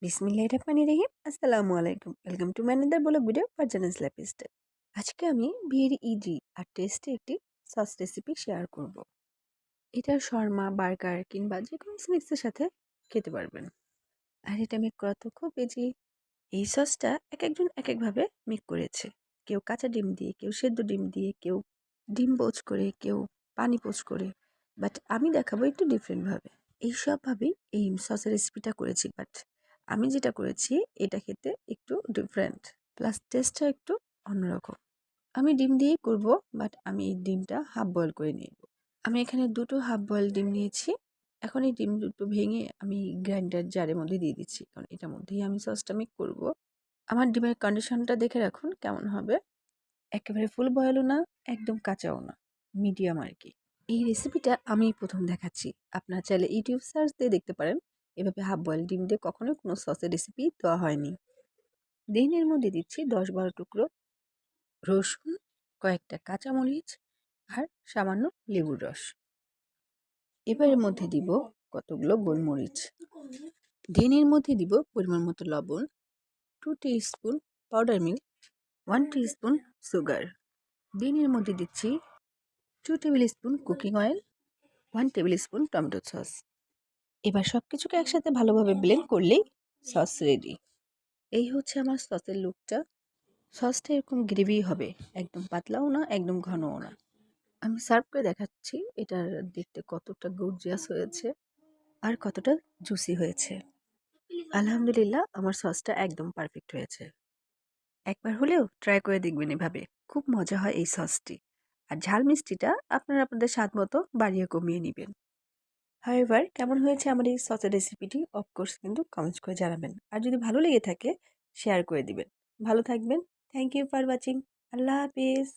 বিসমিল্লাহির রহমানির রহিম। আসসালামু আলাইকুম। Welcome to my another blog video Farzana's lifestyle. আজকে আমি ভেরি ইজি আর টেস্টি একটি সস রেসিপি শেয়ার করব। এটা শর্মা, বার্গার কিংবা যে কোনো স্ন্যাক্সের সাথে খেতে পারবেন। আর এটা মেক করা তো খুব ইজি। এই সসটা একজন এক একভাবে মেক করেছে। কেউ কাঁচা ডিম দিয়ে, কেউ সেদ্ধ ডিম দিয়ে, কেউ ডিম পোচ করে, কেউ পানি পোচ করে। বাট আমি দেখাবো একটু ডিফারেন্টভাবে। এইসবভাবেই এই সসের রেসিপিটা করেছি, বাট আমি যেটা করেছি এটা খেতে একটু ডিফারেন্ট, প্লাস টেস্টটা একটু অন্যরকম। আমি ডিম দিয়েই করব, বাট আমি এই ডিমটা হাফ বয়েল করে নিব। আমি এখানে দুটো হাফ বয়েল ডিম নিয়েছি। এখন এই ডিম দুটো ভেঙে আমি গ্রাইন্ডার জারের মধ্যে দিয়ে দিচ্ছি, কারণ এটার মধ্যেই আমি সসটা মেক করব। আমার ডিমের কন্ডিশনটা দেখে রাখুন কেমন হবে। একেবারে ফুল বয়েলও না, একদম কাঁচাও না, মিডিয়াম আর কি। এই রেসিপিটা আমি প্রথম দেখাচ্ছি। আপনারা চাইলে ইউটিউব সার্চ দিয়ে দেখতে পারেন। এভাবে হাফ বয়েল ডিম দিয়ে কখনোই কোনো সসের রেসিপি দেওয়া হয়নি। দেন এর মধ্যে দিচ্ছি 10-12 টুকরো রসুন, কয়েকটা কাঁচামরিচ আর সামান্য লেবুর রস। এবার এর মধ্যে দিব কতগুলো গোলমরিচ। দেন এর মধ্যে দিব পরিমাণ মতো লবণ, 2 teaspoon powder milk, 1 teaspoon sugar. Then এর মধ্যে দিচ্ছি 2 tablespoon cooking oil, 1 tablespoon tomato sauce. এবার সব কিছুকে একসাথে ভালোভাবে ব্লেন্ড করলেই সস রেডি। এই হচ্ছে আমার সসের লুকটা। সসটা এরকম গ্রেভি হবে, একদম পাতলাও না, একদম ঘনও না। আমি সার্ভ করে দেখাচ্ছি এটার দেখতে কতটা গর্জিয়াস হয়েছে আর কতটা জুসি হয়েছে। আলহামদুলিল্লাহ, আমার সসটা একদম পারফেক্ট হয়েছে। একবার হলেও ট্রাই করে দেখবেন এভাবে। খুব মজা হয় এই সসটি। আর ঝাল মিষ্টিটা আপনারা আপনাদের স্বাদ মতো বাড়িয়ে কমিয়ে নেবেন। হাউএভার, কেমন হয়েছে আমার এই সসের রেসিপিটি অফকোর্স কিন্তু কমেন্টস করে জানাবেন। আর যদি ভালো লেগে থাকে শেয়ার করে দিবেন। ভালো থাকবেন। Thank you for watching. আল্লাহ হাফিজ।